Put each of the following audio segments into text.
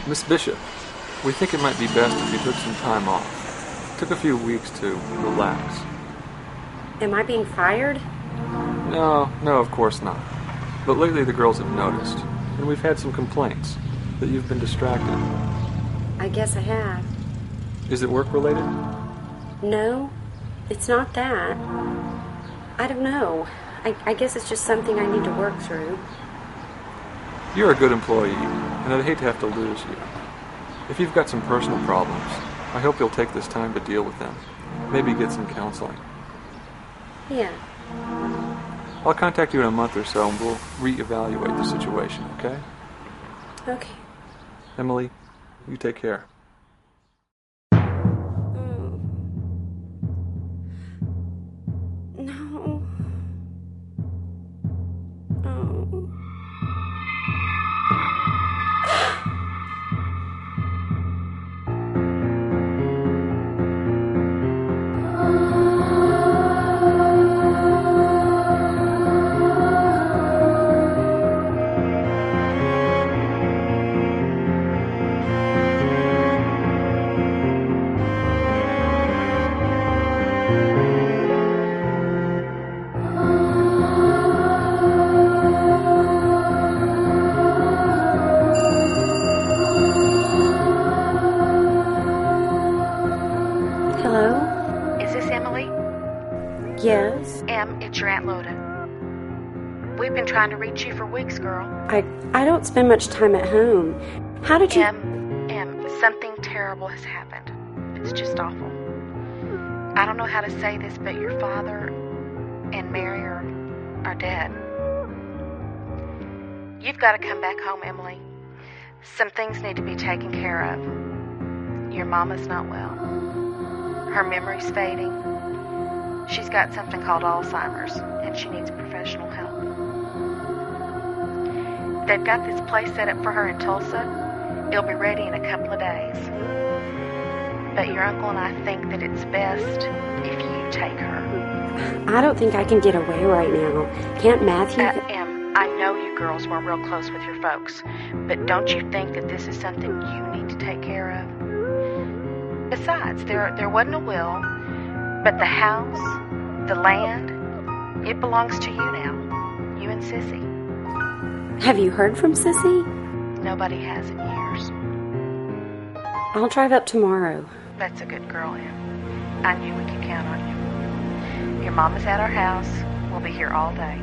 Miss Bishop, we think it might be best if you took some time off. Took a few weeks to relax. Am I being fired? No, of course not. But lately the girls have noticed, and we've had some complaints that you've been distracted. I guess I have. Is it work-related? No, it's not that. I don't know. I guess it's just something I need to work through. You're a good employee, and I'd hate to have to lose you. If you've got some personal problems, I hope you'll take this time to deal with them. Maybe get some counseling. Yeah. I'll contact you in a month or so, and we'll reevaluate the situation, okay? Okay. Emily, you take care. No. Oh. Hello? Is this Emily? Yes? It's your Aunt Loda. We've been trying to reach you for weeks, girl. I don't spend much time at home. How did you... Something terrible has happened. It's just awful. I don't know how to say this, but your father and Mary are dead. You've got to come back home, Emily. Some things need to be taken care of. Your mama's not well. Her memory's fading. She's got something called Alzheimer's, and she needs professional help. They've got this place set up for her in Tulsa. It'll be ready in a couple of days. But your uncle and I think that it's best if you take her. I don't think I can get away right now. Can't Matthew... I know you girls weren't real close with your folks, but don't you think that this is something you need to take care of? Besides, there wasn't a will, but the house, the land, it belongs to you now. You and Sissy. Have you heard from Sissy? Nobody has in years. I'll drive up tomorrow. That's a good girl, Em. I knew we could count on you. Your mama's at our house. We'll be here all day.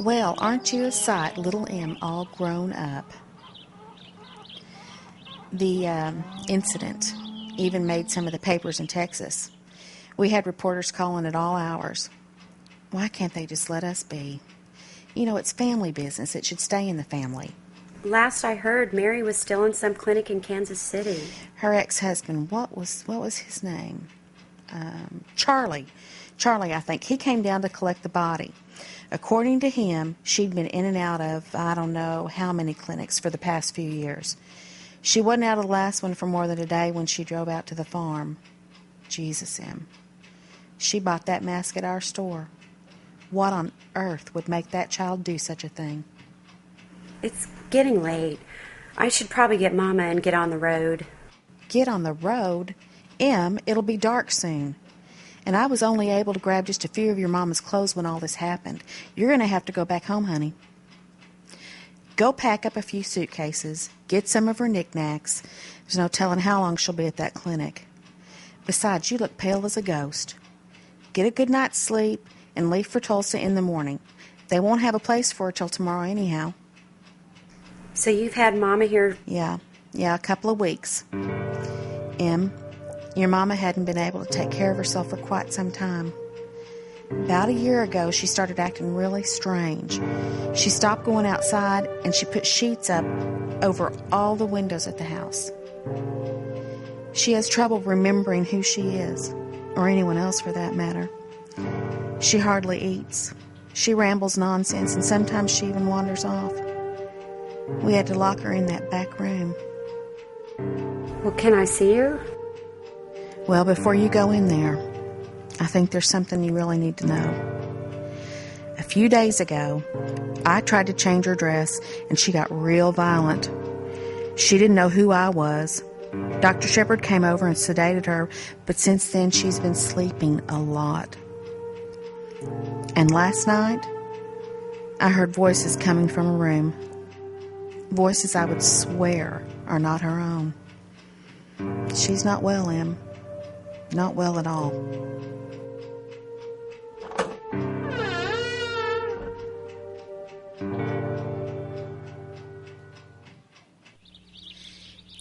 Well, aren't you a sight, little Em all grown up? The incident even made some of the papers in Texas. We had reporters calling at all hours. Why can't they just let us be? You know, it's family business. It should stay in the family. Last I heard, Mary was still in some clinic in Kansas City. Her ex-husband, what was his name? Charlie. Charlie, I think. He came down to collect the body. According to him, she'd been in and out of, I don't know how many clinics for the past few years. She wasn't out of the last one for more than a day when she drove out to the farm. Jesus, Em. She bought that mask at our store. What on earth would make that child do such a thing? It's getting late. I should probably get Mama and get on the road. Get on the road? Em, it'll be dark soon. And I was only able to grab just a few of your Mama's clothes when all this happened. You're going to have to go back home, honey. Go pack up a few suitcases, get some of her knickknacks. There's no telling how long she'll be at that clinic. Besides, you look pale as a ghost. Get a good night's sleep and leave for Tulsa in the morning. They won't have a place for her till tomorrow anyhow. So you've had Mama here? Yeah, a couple of weeks. Em, your Mama hadn't been able to take care of herself for quite some time. About a year ago, she started acting really strange. She stopped going outside, and she put sheets up over all the windows at the house. She has trouble remembering who she is, or anyone else for that matter. She hardly eats. She rambles nonsense, and sometimes she even wanders off. We had to lock her in that back room. Well, can I see her? Well, before you go in there, I think there's something you really need to know. A few days ago, I tried to change her dress, and she got real violent. She didn't know who I was. Dr. Shepard came over and sedated her, but since then she's been sleeping a lot. And last night, I heard voices coming from a room. Voices I would swear are not her own. She's not well, Em. Not well at all.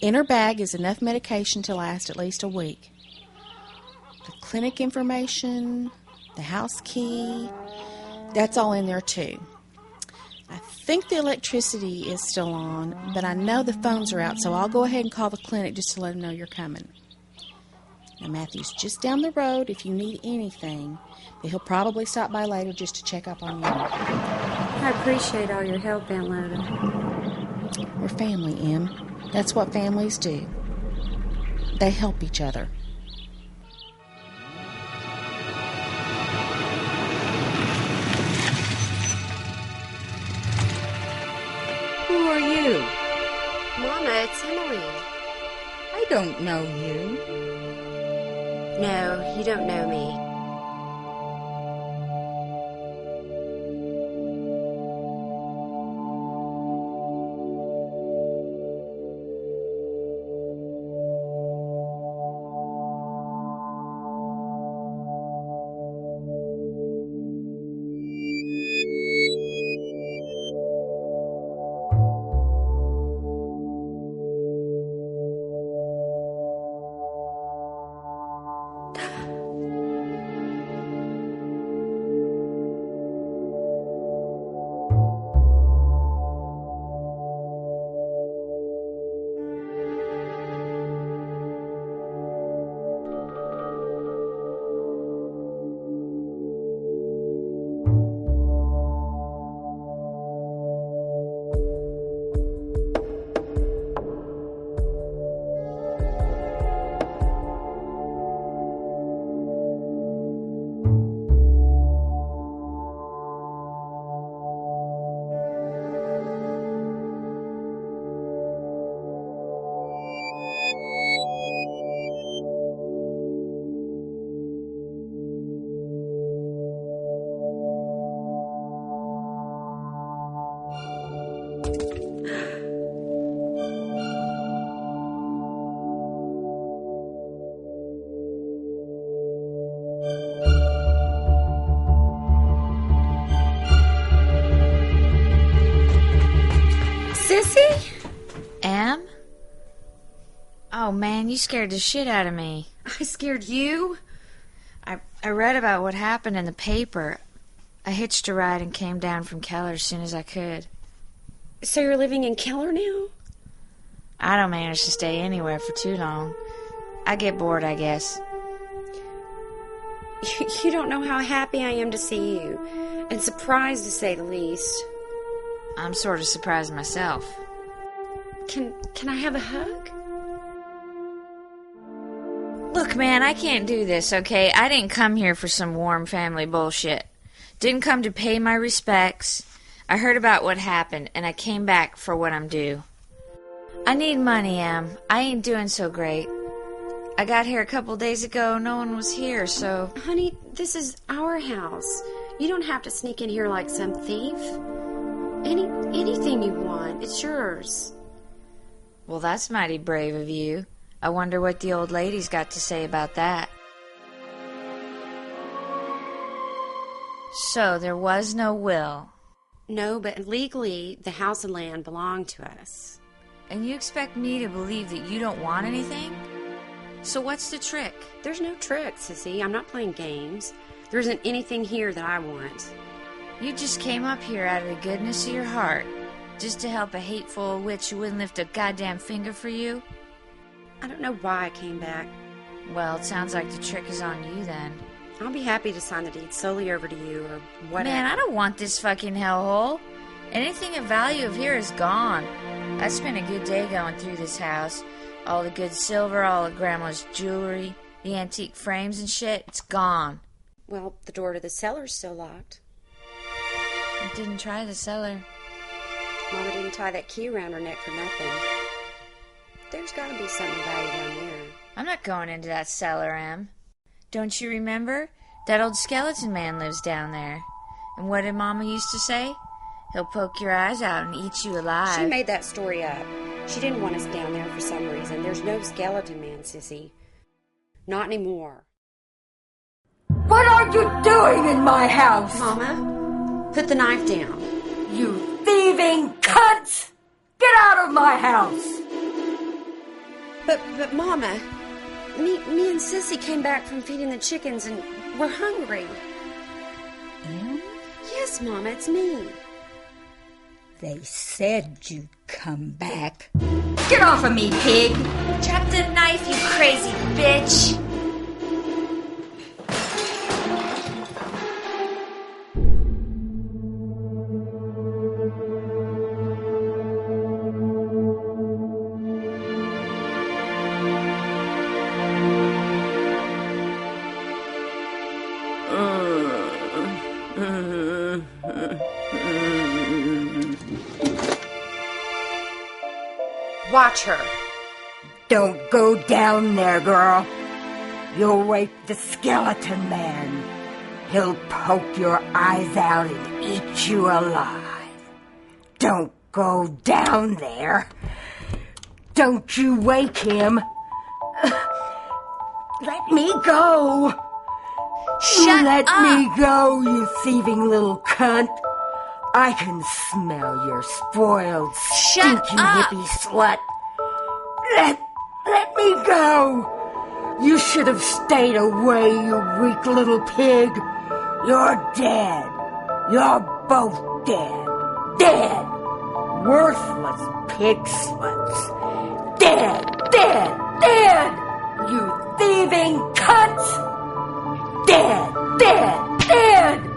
In her bag is enough medication to last at least a week. The clinic information, the house key, that's all in there too. I think the electricity is still on, but I know the phones are out, so I'll go ahead and call the clinic just to let them know you're coming. Now, Matthew's just down the road if you need anything, but he'll probably stop by later just to check up on you. I appreciate all your help, Aunt Loda. We're family, Em. That's what families do. They help each other. Who are you? Mama, it's Emily. I don't know you. No, you don't know me. Em? Oh man, you scared the shit out of me. I scared you? I read about what happened in the paper. I hitched a ride and came down from Keller as soon as I could. So you're living in Keller now? I don't manage to stay anywhere for too long. I get bored, I guess. You don't know how happy I am to see you. And surprised, to say the least. I'm sort of surprised myself. Can I have a hug? Look, man, I can't do this, okay? I didn't come here for some warm family bullshit. Didn't come to pay my respects. I heard about what happened, and I came back for what I'm due. I need money, Em. I ain't doing so great. I got here a couple days ago. No one was here, so... Honey, this is our house. You don't have to sneak in here like some thief. Anything you want, it's yours. Well, that's mighty brave of you. I wonder what the old lady's got to say about that. So, there was no will. No, but legally, the house and land belong to us. And you expect me to believe that you don't want anything? So what's the trick? There's no trick, Sissy. I'm not playing games. There isn't anything here that I want. You just came up here out of the goodness of your heart, just to help a hateful old witch who wouldn't lift a goddamn finger for you? I don't know why I came back. Well, it sounds like the trick is on you then. I'll be happy to sign the deed solely over to you or whatever. Man, I don't want this fucking hellhole. Anything of value of here is gone. I spent a good day going through this house. All the good silver, all of Grandma's jewelry. The antique frames and shit, it's gone. Well, the door to the cellar's still locked. I didn't try the cellar. Mama didn't tie that key around her neck for nothing. There's got to be something about you down there. I'm not going into that cellar, Em. Don't you remember? That old skeleton man lives down there. And what did Mama used to say? He'll poke your eyes out and eat you alive. She made that story up. She didn't want us down there for some reason. There's no skeleton man, Sissy. Not anymore. What are you doing in my house? Mama, put the knife down. You thieving cunts! Get out of my house! But Mama, me and Sissy came back from feeding the chickens and we're hungry. Em? Yes, Mama, it's me. They said you'd come back. Get off of me, pig! Drop the knife, you crazy bitch! Watch her. Don't go down there, girl. You'll wake the skeleton man. He'll poke your eyes out and eat you alive. Don't go down there. Don't you wake him. Let me go. Shut up! me go, you thieving little cunt. I can smell your spoiled, Shut stinking up! hippie slut. Let me go. You should have stayed away, you weak little pig. You're dead. You're both dead. Dead. Worthless pig sluts. Dead, dead, dead. You thieving cunts. Dead, dead, dead.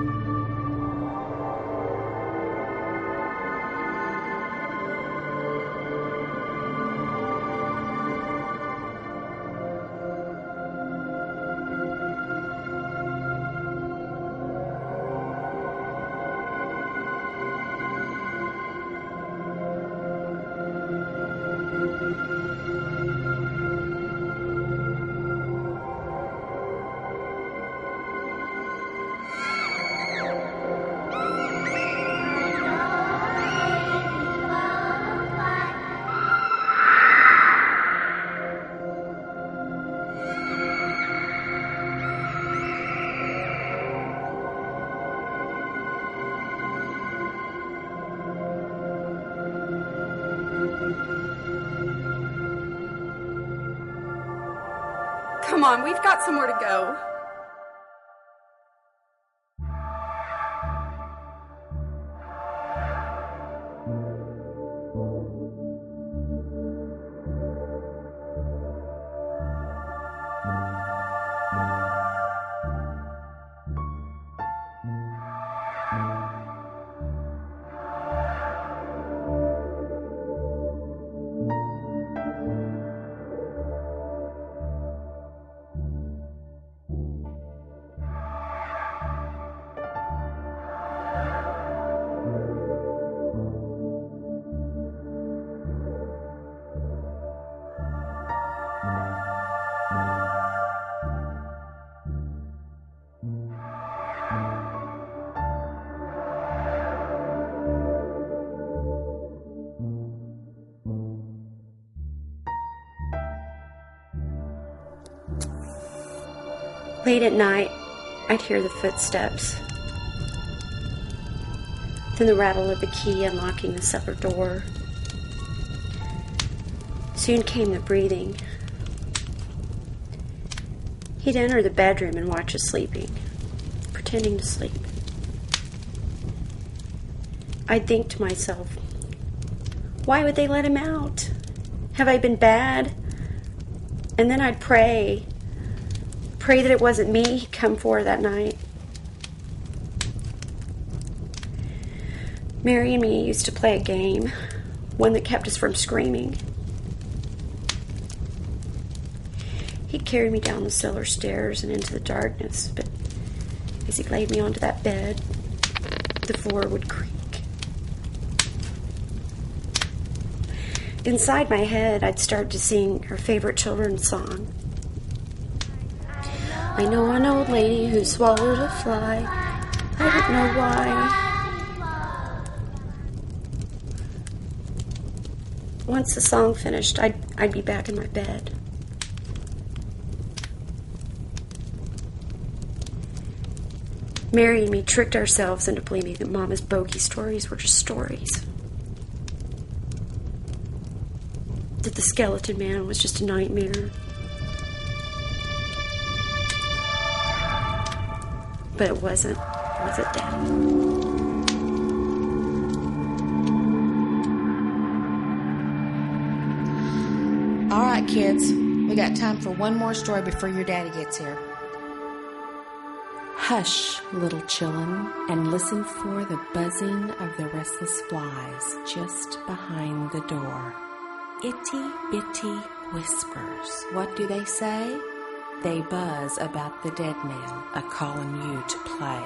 Come on, we've got somewhere to go. Late at night, I'd hear the footsteps. Then the rattle of the key unlocking the cellar door. Soon came the breathing. He'd enter the bedroom and watch us sleeping, pretending to sleep. I'd think to myself, why would they let him out? Have I been bad? And then I'd pray that it wasn't me he'd come for that night. Mary and me used to play a game, one that kept us from screaming. He'd carry me down the cellar stairs and into the darkness, but as he laid me onto that bed, the floor would creak. Inside my head, I'd start to sing her favorite children's song. I know an old lady who swallowed a fly. I don't know why. Once the song finished, I'd be back in my bed. Mary and me tricked ourselves into believing that Mama's bogey stories were just stories. That the skeleton man was just a nightmare. But it wasn't, was it, Dad? All right, kids. We got time for one more story before your daddy gets here. Hush, little chillin', and listen for the buzzing of the restless flies just behind the door. Itty-bitty whispers. What do they say? They buzz about the dead man a-callin' you to play.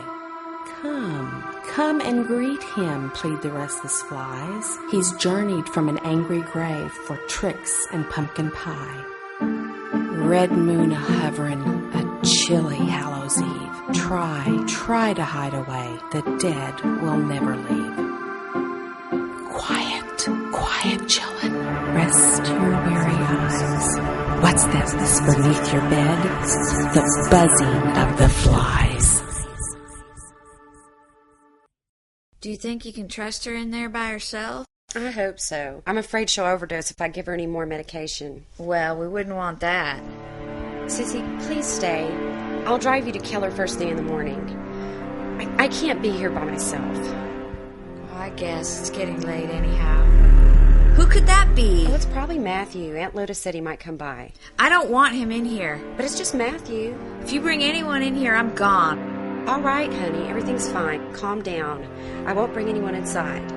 Come and greet him, plead the restless flies. He's journeyed from an angry grave for tricks and pumpkin pie. Red moon a-hovering, a chilly Hallows Eve. Try to hide away. The dead will never leave. Quiet, chillin'. Rest your weary eyes. What's that beneath your bed? The buzzing of the flies. Do you think you can trust her in there by herself? I hope so. I'm afraid she'll overdose if I give her any more medication. Well, we wouldn't want that. Sissy, please stay. I'll drive you to Keller first thing in the morning. I can't be here by myself. Well, I guess it's getting late anyhow. Who could that be? Oh, it's probably Matthew. Aunt Lotus said he might come by. I don't want him in here. But it's just Matthew. If you bring anyone in here, I'm gone. All right, honey. Everything's fine. Calm down. I won't bring anyone inside.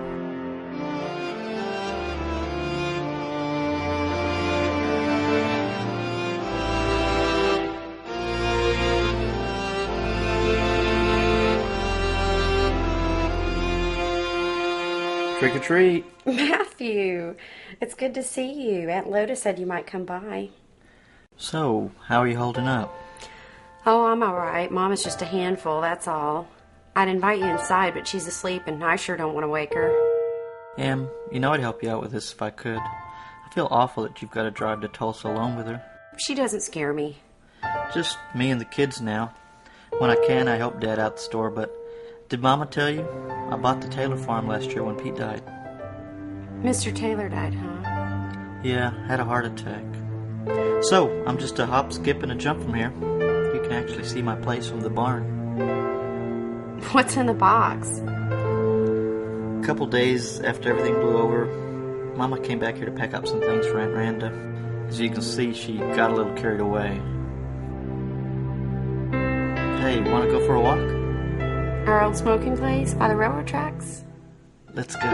Trick or treat. Matthew, it's good to see you. Aunt Lotus said you might come by. So, how are you holding up? Oh, I'm all right. Mama's just a handful, that's all. I'd invite you inside, but she's asleep, and I sure don't want to wake her. Em, you know I'd help you out with this if I could. I feel awful that you've got to drive to Tulsa alone with her. She doesn't scare me. Just me and the kids now. When I can, I help Dad out the store, but did Mama tell you? I bought the Taylor farm last year when Pete died. Mr. Taylor died, huh? Yeah, had a heart attack. So, I'm just a hop, skip, and a jump from here. You can actually see my place from the barn. What's in the box? A couple days after everything blew over, Mama came back here to pack up some things for Aunt Randa. As you can see, she got a little carried away. Hey, wanna go for a walk? Our old smoking place by the railroad tracks? Let's go.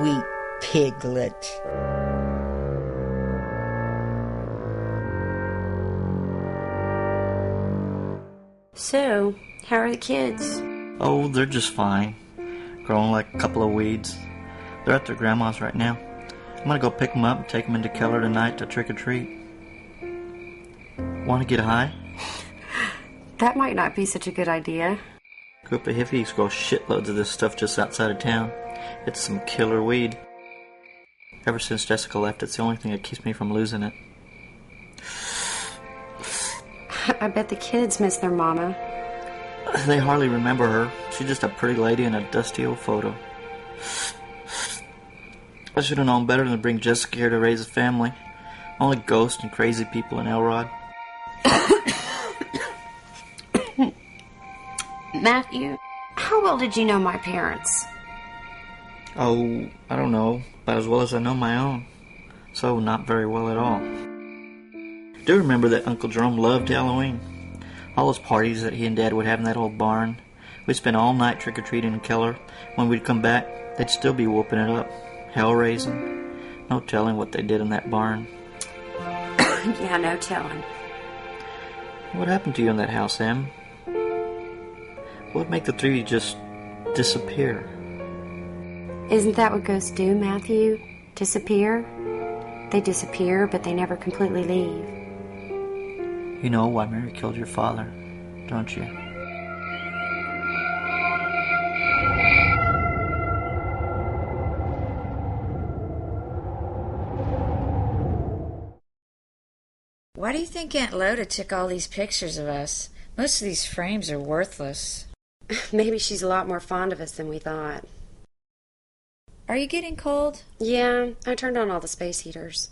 Wheat piglet. So, how are the kids? Oh, they're just fine. Growing like a couple of weeds. They're at their grandma's right now. I'm gonna go pick them up and take them into Keller tonight to trick or treat. Want to get high? That might not be such a good idea. A group of hippies grow shitloads of this stuff just outside of town. It's some killer weed. Ever since Jessica left, it's the only thing that keeps me from losing it. I bet the kids miss their mama. They hardly remember her. She's just a pretty lady in a dusty old photo. I should have known better than to bring Jessica here to raise a family. Only ghosts and crazy people in Elrod. Matthew, how well did you know my parents? Oh, I don't know. About as well as I know my own. So, not very well at all. I do remember that Uncle Jerome loved Halloween. All those parties that he and Dad would have in that old barn. We'd spend all night trick-or-treating in the cellar. When we'd come back, they'd still be whooping it up. Hell-raising. No telling what they did in that barn. Yeah, no telling. What happened to you in that house, Em? What'd make the three of you just disappear? Isn't that what ghosts do, Matthew? Disappear? They disappear, but they never completely leave. You know why Mary killed your father, don't you? Why do you think Aunt Loda took all these pictures of us? Most of these frames are worthless. Maybe she's a lot more fond of us than we thought. Are you getting cold? Yeah, I turned on all the space heaters.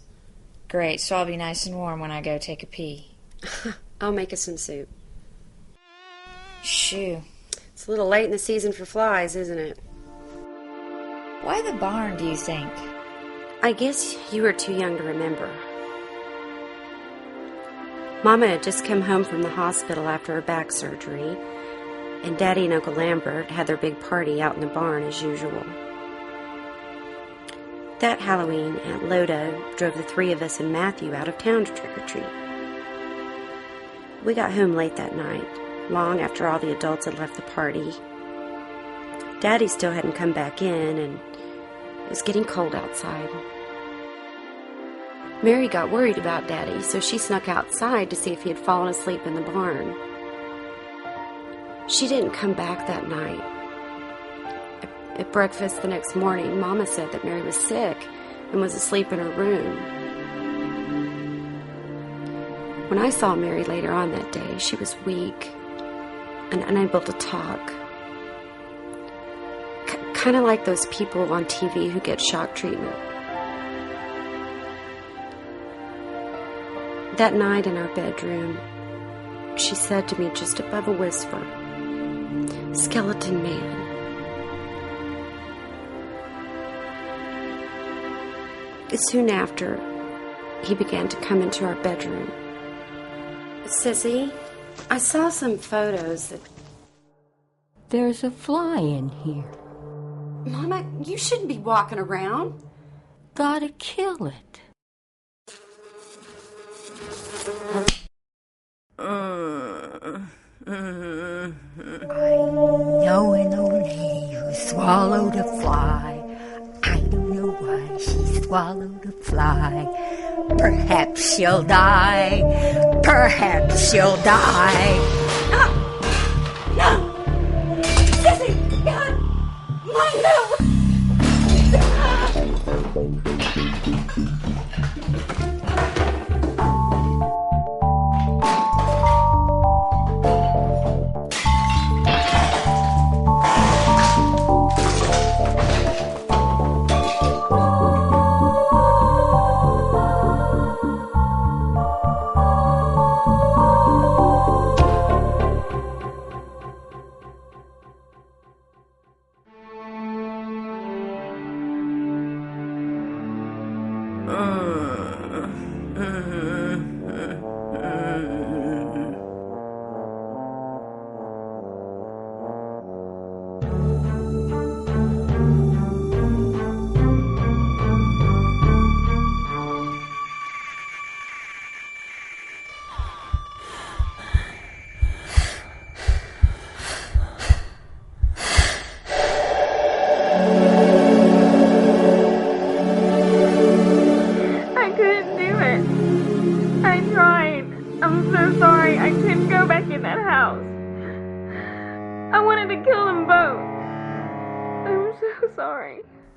Great, so I'll be nice and warm when I go take a pee. I'll make us some soup. Shoo. It's a little late in the season for flies, isn't it? Why the barn, do you think? I guess you were too young to remember. Mama had just come home from the hospital after her back surgery, and Daddy and Uncle Lambert had their big party out in the barn as usual. That Halloween, Aunt Loda drove the three of us and Matthew out of town to trick-or-treat. We got home late that night, long after all the adults had left the party. Daddy still hadn't come back in, and it was getting cold outside. Mary got worried about Daddy, so she snuck outside to see if he had fallen asleep in the barn. She didn't come back that night. At breakfast the next morning, Mama said that Mary was sick and was asleep in her room. When I saw Mary later on that day, she was weak and unable to talk. Kind of like those people on TV who get shock treatment. That night in our bedroom, she said to me just above a whisper, "Skeleton man." Soon after, he began to come into our bedroom. "Sissy, I saw some photos that..." There's a fly in here. "Mama, you shouldn't be walking around." Gotta kill it. I know an old lady who swallowed a fly. I don't know why she swallowed a fly. Perhaps she'll die. Perhaps she'll die. No! Sissy! God! My no!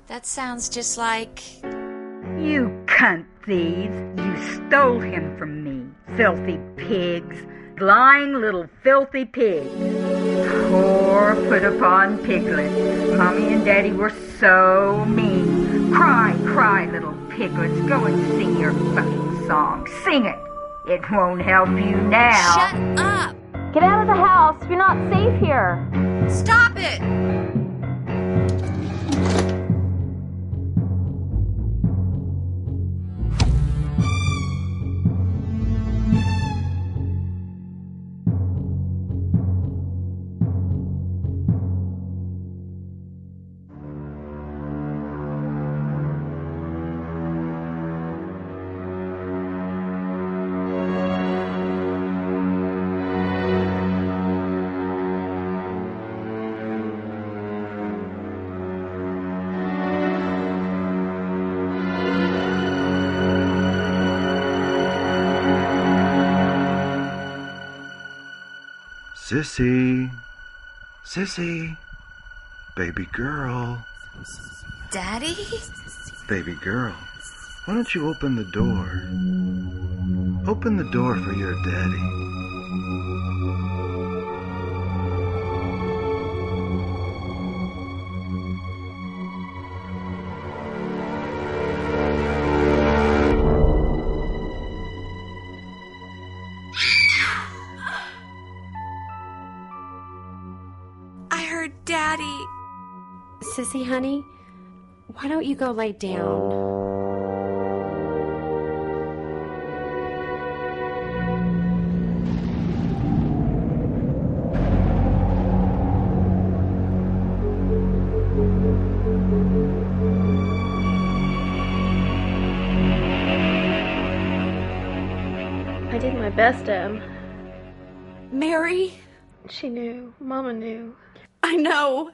That sounds just like... You cunt thieves! You stole him from me, filthy pigs! Lying little filthy pigs! Poor put-upon piglets! Mommy and Daddy were so mean! Cry, cry, little piglets! Go and sing your fucking song! Sing it! It won't help you now! Shut up! Get out of the house! You're not safe here! Stop it! Sissy. Sissy. Baby girl. Daddy? Baby girl. Why don't you open the door? Open the door for your daddy. I heard Daddy. Sissy, honey, why don't you go lay down? I did my best, Em. Mary? She knew. Mama knew. I know.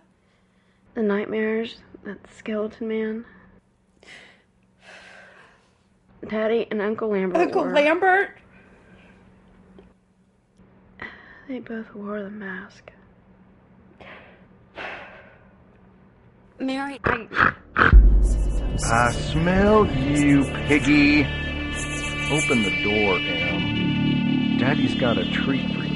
The nightmares, that skeleton man. Daddy and Uncle Lambert Uncle Lambert? They both wore the mask. Mary, I smell you, piggy. Open the door, Em. Daddy's got a treat for you.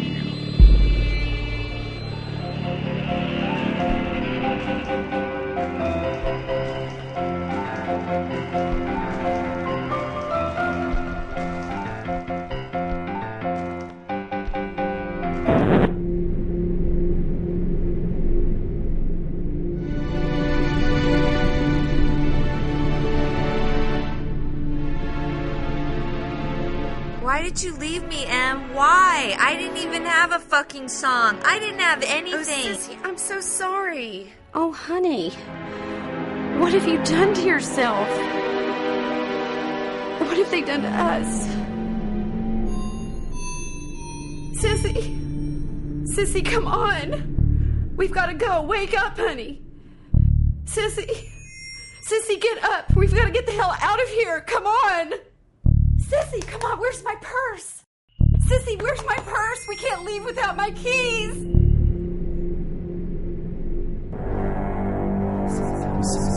Why did you leave me, Em? Why? I didn't even have a fucking song. I didn't have anything. Oh, Sissy, I'm so sorry. Oh, honey. What have you done to yourself? What have they done to us? Sissy! Sissy, come on! We've got to go. Wake up, honey. Sissy! Sissy, get up! We've got to get the hell out of here! Come on! Sissy, come on, where's my purse? Sissy, where's my purse? We can't leave without my keys!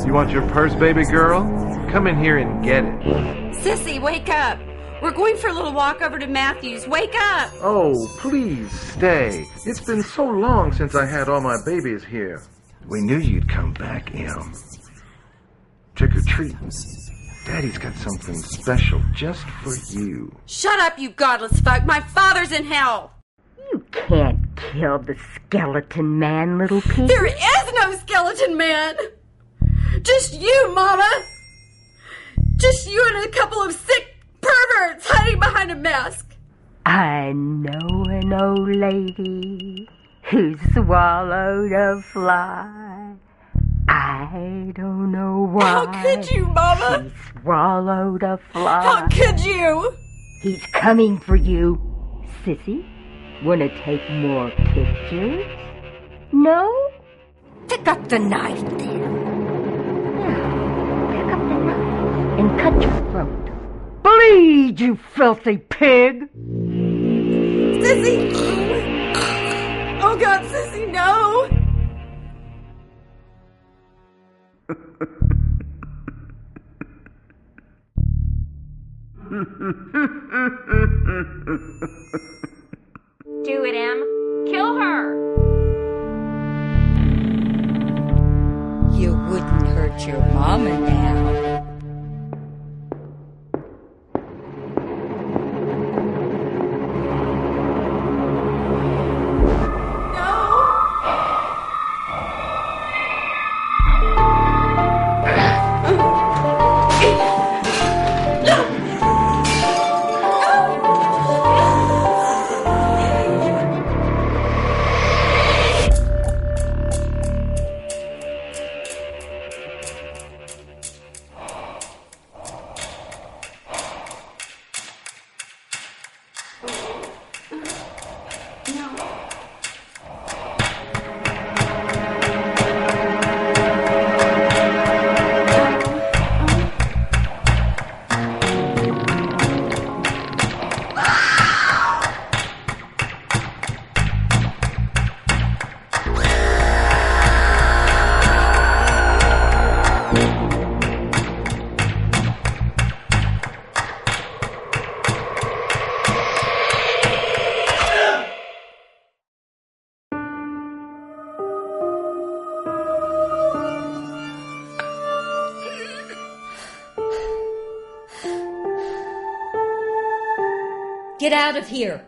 You want your purse, baby girl? Come in here and get it. Sissy, wake up! We're going for a little walk over to Matthew's. Wake up! Oh, please stay. It's been so long since I had all my babies here. We knew you'd come back, Em. Trick or treat. Daddy's got something special just for you. Shut up, you godless fuck! My father's in hell! You can't kill the skeleton man, little pig. There is no skeleton man! Just you, Mama! Just you and a couple of sick perverts hiding behind a mask! I know an old lady who swallowed a fly. I don't know why. How could you, Mama? He swallowed a fly. How could you? He's coming for you. Sissy, wanna take more pictures? No? Pick up the knife there. Now, pick up the knife and cut your throat. Bleed, you filthy pig! Sissy! Oh God, Sissy, no! Do it, Em. Kill her. You wouldn't hurt your mama now. Get out of here.